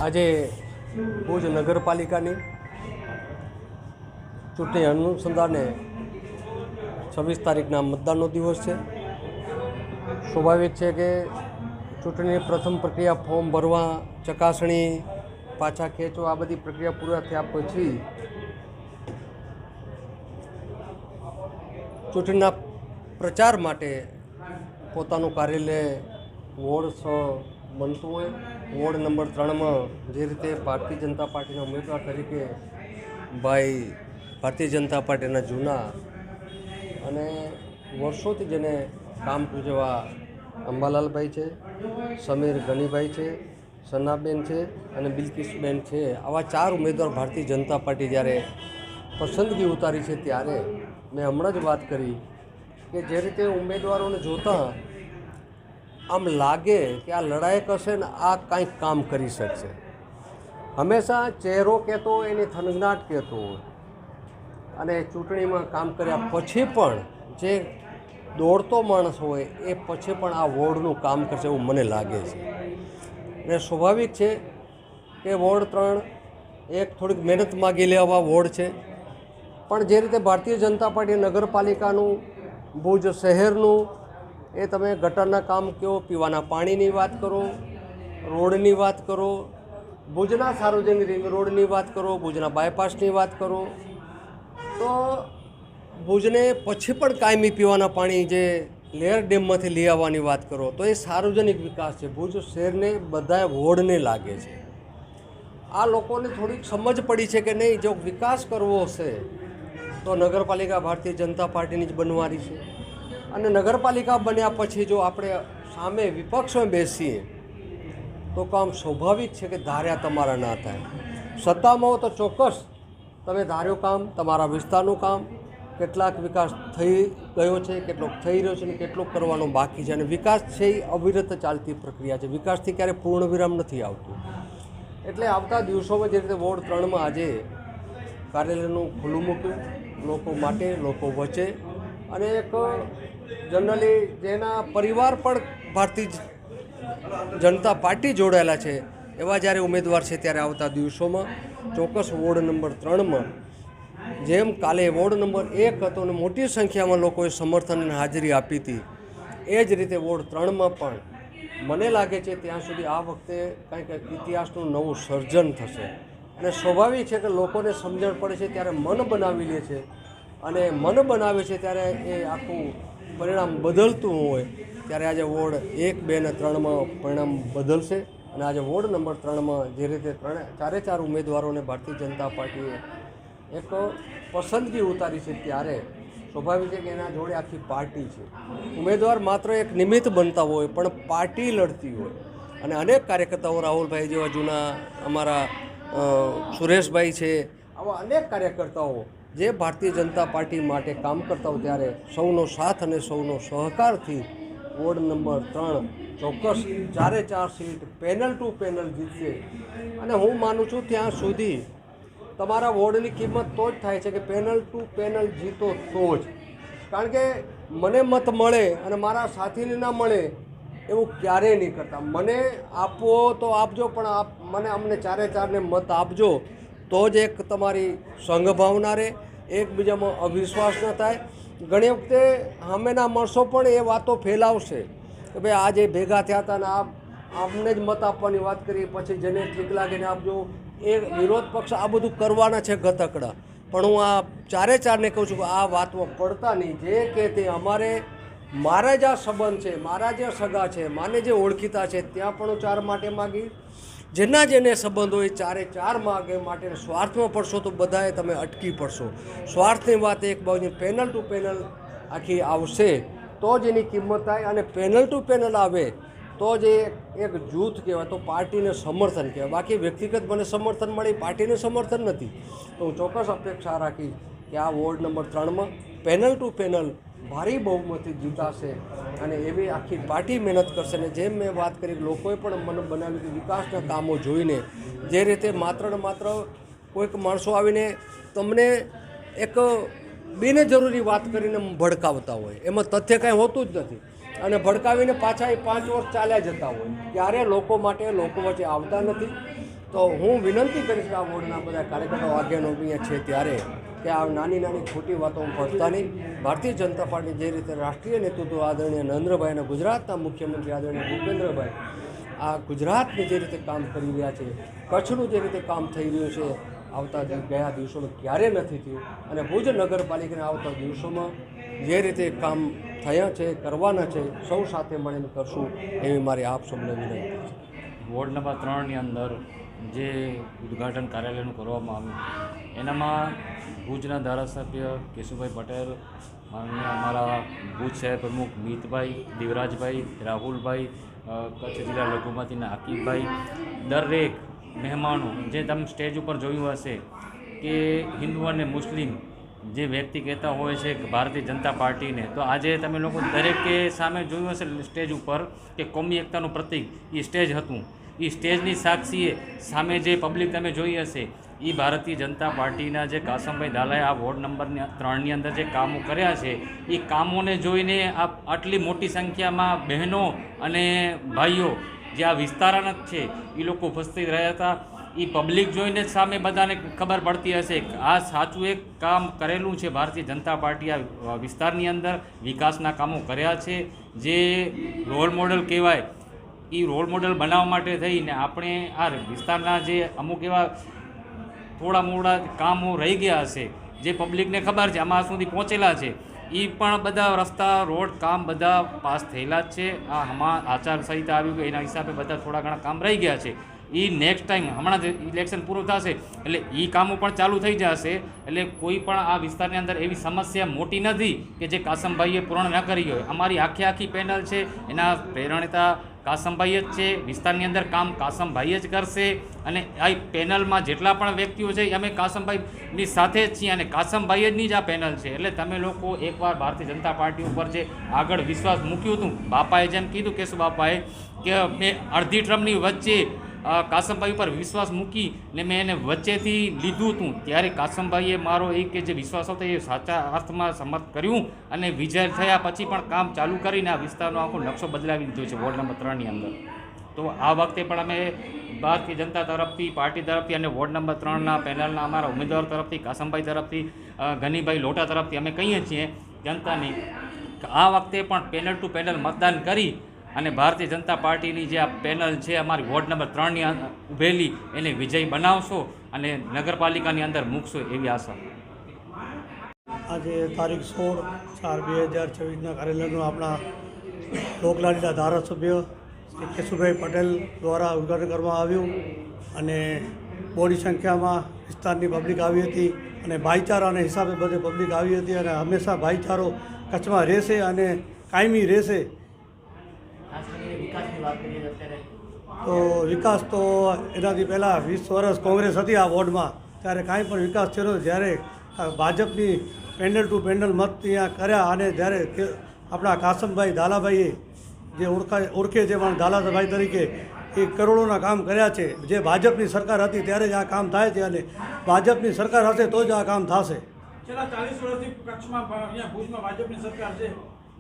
આજે ભુજ નગરપાલિકાની ચૂંટણી અનુસંધાને 26 તારીખના મતદાનનો દિવસ છે. સ્વાભાવિક છે કે ચૂંટણીની પ્રથમ પ્રક્રિયા ફોર્મ ભરવા, ચકાસણી, પાછા ખેંચવા, આ બધી પ્રક્રિયા પૂરા થયા પછી ચૂંટણીના પ્રચાર માટે પોતાનું કાર્યાલય વોર્ડ 6 બનતું હોય. વોર્ડ નંબર 3માં જે રીતે ભારતીય જનતા પાર્ટીના ઉમેદવાર તરીકે ભાઈ ભારતીય જનતા પાર્ટીના જૂના અને વર્ષોથી જેને કામ કર્યું એવા અંબાલાલભાઈ છે, સમીર ગનીભાઈ છે, સનાબેન છે અને બિલકિસબેન છે, આવા 4 ઉમેદવાર ભારતીય જનતા પાર્ટી જ્યારે પસંદગી ઉતારી છે ત્યારે મેં હમણાં જ વાત કરી કે જે રીતે ઉમેદવારોને જોતાં આમ લાગે કે આ લડાયક હશે ને આ કાંઈક કામ કરી શકશે. હંમેશા ચહેરો કહેતો હોય, એની થનગનાટ કહેતો હોય અને ચૂંટણીમાં કામ કર્યા પછી પણ જે દોડતો માણસ હોય એ પછી પણ આ વોર્ડનું કામ કરશે એવું મને લાગે છે. અને સ્વાભાવિક છે કે વોર્ડ 3 એક થોડીક મહેનત માગી લેવા વોર્ડ છે, પણ જે રીતે ભારતીય જનતા પાર્ટી નગરપાલિકાનું ભુજ શહેરનું એ તમે ગટરના કામ કહો, પીવાના પાણીની વાત કરો, રોડની વાત કરો, ભુજના સાર્વજનિક રિંગ રોડની વાત કરો, ભુજના બાયપાસની વાત કરો, તો ભુજને પછી પણ કાયમી પીવાના પાણી જે લેર ડેમમાંથી લઈ આવવાની વાત કરો, તો એ સાર્વજનિક વિકાસ છે. ભુજ શહેરને બધા વોર્ડને લાગે છે. આ લોકોને થોડીક સમજ પડી છે કે નહીં, જો વિકાસ કરવો હશે તો નગરપાલિકા ભારતીય જનતા પાર્ટીની જ બનવાની છે. અને નગરપાલિકા બન્યા પછી જો આપણે સામે વિપક્ષમાં બેસીએ તો કામ સ્વાભાવિક છે કે ધાર્યા તમારા ના થાય. સત્તામાં હો તો ચોક્કસ તમે ધાર્યો કામ, તમારા વિસ્તારનું કામ, કેટલાક વિકાસ થઈ ગયો છે, કેટલોક થઈ રહ્યો છે અને કેટલોક કરવાનો બાકી છે. અને વિકાસ છે એ અવિરત ચાલતી પ્રક્રિયા છે. વિકાસથી ક્યારેય પૂર્ણ વિરામ નથી આવતું. એટલે આવતા દિવસોમાં જે રીતે વોર્ડ 3માં આજે કાર્યાલયનું ખુલ્લું મૂક્યું લોકો માટે, લોકો વચ્ચે, અને એક જનરલી જેના પરિવાર પણ ભારતીય જનતા પાર્ટી જોડાયેલા છે એવા જ્યારે ઉમેદવાર છે ત્યારે આવતા દિવસોમાં ચોક્કસ વોર્ડ નંબર 3માં જેમ કાલે વોર્ડ નંબર 1 હતો અને મોટી સંખ્યામાં લોકોએ સમર્થન અને હાજરી આપી હતી, એ જ રીતે વોર્ડ 3માં પણ મને લાગે છે ત્યાં સુધી આ વખતે કંઈક ઇતિહાસનું નવું સર્જન થશે. અને સ્વાભાવિક છે કે લોકોને સમજણ પડે છે ત્યારે મન બનાવી લે છે, અને મન બનાવે છે ત્યારે એ આખું પરિણામ બદલતું હોય ત્યારે આજે વોર્ડ 1, 2 અને 3માં પરિણામ બદલશે. અને આજે વોર્ડ નંબર 3માં જે રીતે 4 ઉમેદવારોને ભારતીય જનતા પાર્ટીએ એક પસંદગી ઉતારી છે ત્યારે સ્વાભાવિક છે કે એના જોડે આખી પાર્ટી છે. ઉમેદવાર માત્ર એક નિમિત્ત બનતા હોય પણ પાર્ટી લડતી હોય. અને અનેક કાર્યકર્તાઓ, રાહુલભાઈ જેવા જૂના, અમારા સુરેશભાઈ છે, આવા અનેક કાર્યકર્તાઓ જે ભારતીય જનતા પાર્ટી માટે કામ કરતા હોય ત્યારે સૌનો સાથ અને સૌનો સહકારથી વોર્ડ નંબર 3 ચોક્કસ 4 સીટ પેનલ ટુ પેનલ જીતશે. અને હું માનું છું ત્યાં સુધી તમારા વોર્ડની કિંમત તો જ થાય છે કે પેનલ ટુ પેનલ જીતો તો જ. કારણ કે મને મત મળે અને મારા સાથીને ના મળે એવું ક્યારેય નહીં કરતા. મને આપવો તો આપજો, પણ અમને 4 મત આપજો તો જ એક તમારી સંઘભાવના રહે, એકબીજામાં અવિશ્વાસ ન થાય. ઘણી વખતે સામેના માણસો પણ એ વાતો ફેલાવશે કે ભાઈ આ જે ભેગા થયા હતા ને આપને જ મત આપવાની વાત કરી, પછી જેને ઠીક લાગે ને આપજો. એ વિરોધ પક્ષ આ બધું કરવાના છે ગતકડા, પણ હું આ 4ને કહું છું કે આ વાતમાં પડતા નહીં. જે કે તે મારા જ આ સંબંધ છે, મારા જે સગા છે, માને જે ઓળખીતા છે ત્યાં પણ હું 4 માટે માગીશ. જેના જેને સંબંધ હોય 4 માગે માટે સ્વાર્થમાં પડશો તો બધાએ તમે અટકી પડશો. સ્વાર્થની વાત એક બાજુ, પેનલ ટુ પેનલ આખી આવશે તો જ એની કિંમત થાય. અને પેનલ ટુ પેનલ આવે તો જ એક જૂથ કહેવાય, તો પાર્ટીને સમર્થન કહેવાય. બાકી વ્યક્તિગત મને સમર્થન મળે, પાર્ટીને સમર્થન નથી. તો હું ચોક્કસ અપેક્ષા રાખીશ કે આ વોર્ડ નંબર 3માં પેનલ ટુ પેનલ ભારી બહુમતી જીતાશે. અને એવી આખી પાર્ટી મહેનત કરશે. અને જેમ મેં વાત કરી, લોકોએ પણ મને બનાવ્યું કે વિકાસના કામો જોઈને જે રીતે માત્ર ને માત્ર કોઈક માણસો આવીને તમને એક બિનજરૂરી વાત કરીને ભડકાવતા હોય, એમાં તથ્ય કાંઈ હોતું જ નથી. અને ભડકાવીને પાછા એ 5 વર્ષ ચાલ્યા જતા હોય, ત્યારે લોકો માટે લોકો વચ્ચે આવતા નથી. તો હું વિનંતી કરીશ કે આ વોર્ડના બધા કાર્યકર્તાઓ આગેવાનો અહીંયા છે ત્યારે કે આ નાની નાની ખોટી વાતો પડતા નહીં. ભારતીય જનતા પાર્ટી જે રીતે રાષ્ટ્રીય નેતૃત્વ આદરણીય નરેન્દ્રભાઈ અને ગુજરાતના મુખ્યમંત્રી આદરણીય ભૂપેન્દ્રભાઈ આ ગુજરાતને જે રીતે કામ કરી રહ્યા છે, કચ્છનું જે રીતે કામ થઈ રહ્યું છે આવતા ગયા દિવસોમાં ક્યારેય નથી થયું, અને ભુજ નગરપાલિકાના આવતા દિવસોમાં જે રીતે કામ થયા છે, કરવાના છે, સૌ સાથે મળીને કરશું એવી મારી આપ સૌને વિનંતી છે. વોર્ડ નંબર 3ની અંદર જે ઉદ્ઘાટન કાર્યાલયનું કરવામાં આવ્યું એનામાં ભુજના ધારાસભ્ય કેશુભાઈ પટેલ, માનનીય અમારા ભુજ શહેર પ્રમુખ મિતભાઈ, દેવરાજભાઈ, રાહુલભાઈ, કચ્છ જિલ્લા લઘુમતીના આકીબભાઈ, દરેક મહેમાનો જે તમે સ્ટેજ ઉપર જોયું હશે કે હિન્દુ અને મુસ્લિમ જે વ્યક્તિ કહેતા હોય છે ભારતીય જનતા પાર્ટીને, તો આજે તમે લોકો દરેકે સામે જોયું હશે સ્ટેજ ઉપર કે કોમી એકતાનું પ્રતીક એ સ્ટેજ હતું. એ સ્ટેજની સાક્ષીએ સામે જે પબ્લિક તમે જોઈ હશે એ ભારતીય જનતા પાર્ટીના જે કાસમભાઈ દાલાએ આ વોર્ડ નંબર 3ની અંદર જે કામો કર્યા છે એ કામોને જોઈને આટલી મોટી સંખ્યામાં બહેનો અને ભાઈઓ જે આ વિસ્તારના જ છે એ લોકો ઉપસ્થિત રહ્યા હતા. એ પબ્લિક જોઈને જ સામે બધાને ખબર પડતી હશે કે આ સાચું એક કામ કરેલું છે. ભારતીય જનતા પાર્ટી આ વિસ્તારની અંદર વિકાસના કામો કર્યા છે. જે રોલ મોડલ કહેવાય એ રોલ મોડલ બનાવવા માટે થઈને આપણે આ વિસ્તારના જે અમુક એવા થોડા મોડા કામો રહી ગયા હશે જે પબ્લિકને ખબર છે આમાં સુધી પહોંચેલા છે, એ પણ બધા રસ્તા રોડ કામ બધા પાસ થયેલા જ છે. આ આચારસંહિતા આવ્યું કે એના હિસાબે બધા થોડા ઘણા કામ રહી ગયા છે. એ નેક્સ્ટ ટાઈમ હમણાં જ ઇલેક્શન પૂરું થશે એટલે એ કામો પણ ચાલુ થઈ જશે. એટલે કોઈ પણ આ વિસ્તારની અંદર એવી સમસ્યા મોટી નથી કે જે કાસમભાઈએ પૂર્ણ ન કરી હોય. અમારી આખી પેનલ છે એના પ્રેરણેતા કાસમભાઈ જ છે. વિસ્તારની અંદર કામ કાસમભાઈ જ કરશે અને આ પેનલમાં જેટલા પણ વ્યક્તિઓ છે અમે કાસમભાઈની સાથે જ છીએ અને કાસમભાઈ જની જ આ પેનલ છે. એટલે તમે લોકો એકવાર ભારતીય જનતા પાર્ટી ઉપર જે આગળ વિશ્વાસ મૂક્યું હતું, બાપાએ જેમ કીધું કેશુ બાપાએ કે મેં અડધી ટર્મની વચ્ચે કાસમભાઈ ઉપર વિશ્વાસ મૂકી ને મેં એને વચ્ચેથી લીધું હતું, ત્યારે કાસમભાઈએ મારો કે જે વિશ્વાસ હતો એ સાચા અર્થમાં સમર્થ કર્યું અને વિજય થયા પછી પણ કામ ચાલુ કરીને આ વિસ્તારનો આખો નકશો બદલાવી દીધો છે વોર્ડ નંબર 3ની અંદર. તો આ વખતે પણ અમે ભારતીય જનતા તરફથી, પાર્ટી તરફથી અને વોર્ડ નંબર 3ના પેનલના અમારા ઉમેદવાર તરફથી, કાસમભાઈ તરફથી, ગનીભાઈ લોટા તરફથી અમે કહીએ છીએ જનતાની કે આ વખતે પણ પેનલ ટુ પેનલ મતદાન કરી અને ભારતીય જનતા પાર્ટીની જે આ પેનલ છે અમારી વોર્ડ નંબર 3ની ઉભેલી એને વિજય બનાવશો અને નગરપાલિકાની અંદર મૂકશો એવી આશા. આજે તારીખ 16/4/2024ના કાર્યાલયનું આપણા લોકલાડીના ધારાસભ્ય શ્રી કેશુભાઈ પટેલ દ્વારા ઉદ્ઘાટન કરવામાં આવ્યું અને બોડી સંખ્યામાં વિસ્તારની પબ્લિક આવી હતી અને ભાઈચારાના હિસાબે બધે પબ્લિક આવી હતી અને હંમેશા ભાઈચારો કચ્છમાં રહેશે અને કાયમી રહેશે. તો વિકાસ તો એનાથી પહેલાં 20 વર્ષ કોંગ્રેસ હતી આ વોર્ડમાં ત્યારે કાંઈ પણ વિકાસ થયો. જ્યારે ભાજપની પેનલ ટુ પેનલ મત ત્યાં કર્યા અને જ્યારે આપણા કાસમભાઈ દાલાભાઈએ જે ઓળખે છે પણ દાલાભાઈ તરીકે એ કરોડોના કામ કર્યા છે. જે ભાજપની સરકાર હતી ત્યારે જ આ કામ થાય છે અને ભાજપની સરકાર હશે તો જ આ કામ થશે. છેલ્લા 40 વર્ષથી કચ્છમાં અહીંયા ભુજમાં ભાજપની સરકાર છે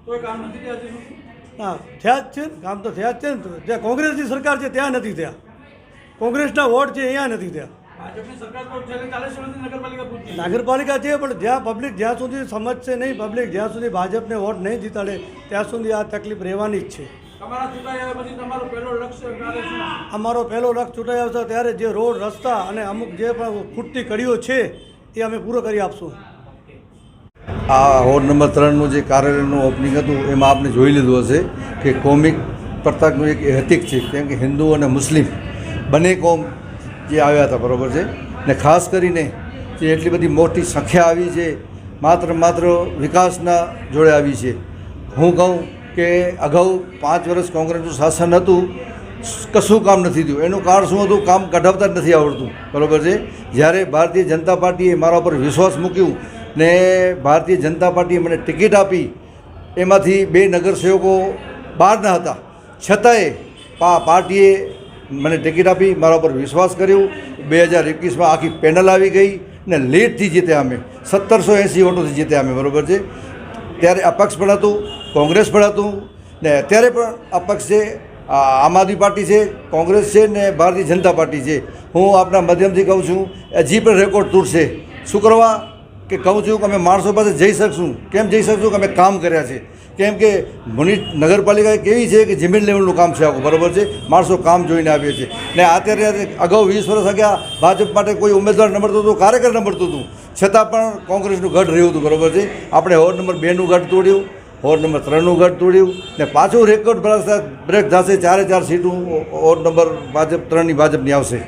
કોઈ કામ નથી થયા. હા થયા જ છે, કામ તો થયા જ છે ને. જ્યાં કોંગ્રેસની સરકાર છે ત્યાં નથી થયા, કોંગ્રેસના વોટ છે અહીંયા નથી થયા. ભાજપની સરકાર તો છેલ્લા 40 વર્ષથી નગરપાલિકા પૂરતી નગરપાલિકા છે પણ જ્યાં પબ્લિક જ્યાં સુધી સમજશે નહીં, પબ્લિક જ્યાં સુધી ભાજપને વોટ નહીં જીતાડે ત્યાં સુધી આ તકલીફ રહેવાની જ છે. તમારા ચૂંટાઈ આવ્યા પછી તમારું પહેલો લક્ષ્ય કાર્ય શું? અમારો પહેલો લક્ષ્ય ચૂંટાઈ આવશે ત્યારે જે રોડ રસ્તા અને અમુક જે પણ ખૂટતી કડીઓ છે એ અમે પૂરો કરી આપશું. આ વોર્ડ નંબર 3નું જે કાર્યાલયનું ઓપનિંગ હતું એમાં આપણે જોઈ લીધું હશે કે કોમિક પ્રતાપનું એક એહતિક છે, કેમ કે હિન્દુ અને મુસ્લિમ બંને કોમ જે આવ્યા હતા, બરાબર છે. ને ખાસ કરીને જે એટલી બધી મોટી સંખ્યા આવી છે માત્ર વિકાસના જોડે આવી છે. હું કહું કે અગાઉ 5 વર્ષ કોંગ્રેસનું શાસન હતું, કશું કામ નથી થયું. એનું કારણ શું હતું? કામ કઢાવતા જ નથી આવડતું, બરાબર છે. જ્યારે ભારતીય જનતા પાર્ટીએ મારા ઉપર વિશ્વાસ મૂક્યું ને ભારતીય જનતા પાર્ટીએ મને ટિકિટ આપી, એમાંથી 2 નગરસેવકો બહારના હતા, છતાંય પાર્ટીએ મને ટિકિટ આપી, મારા ઉપર વિશ્વાસ કર્યો. 2021માં આખી પેનલ આવી ગઈ ને લીડથી જીત્યા અમે, 1780 વોટોથી જીત્યા અમે, બરાબર છે. ત્યારે અપક્ષ પણ હતું, કોંગ્રેસ પણ હતું ને અત્યારે પણ અપક્ષ છે આમ આદમી પાર્ટી છે, કોંગ્રેસ છે ને ભારતીય જનતા પાર્ટી છે. હું આપના માધ્યમથી કહું છું હજી પણ રેકોર્ડ તૂટશે. શું કરવા કે કહું છું કે અમે માણસો પાસે જઈ શકશું. કેમ જઈ શકશું કે અમે કામ કર્યા છે. કેમ કે નગરપાલિકા એક એવી છે કે જમીન લેવલનું કામ છે આખું, બરાબર છે. માણસો કામ જોઈને આવીએ છીએ ને અત્યારે અગાઉ 20 વર્ષ અગાઉ ભાજપ માટે કોઈ ઉમેદવાર ન મળતું હતું, કાર્યકર ન મળતું હતું, છતાં પણ કોંગ્રેસનું ગઢ રહ્યું હતું, બરાબર છે. આપણે વોર્ડ નંબર 2નું ગઢ તોડ્યું, વોર્ડ નંબર 3નું ગઢ તોડ્યું ને પાછું રેકોર્ડ બ્રેક થશે. 4 સીટું વોર્ડ નંબર ભાજપ 3ની ભાજપની આવશે.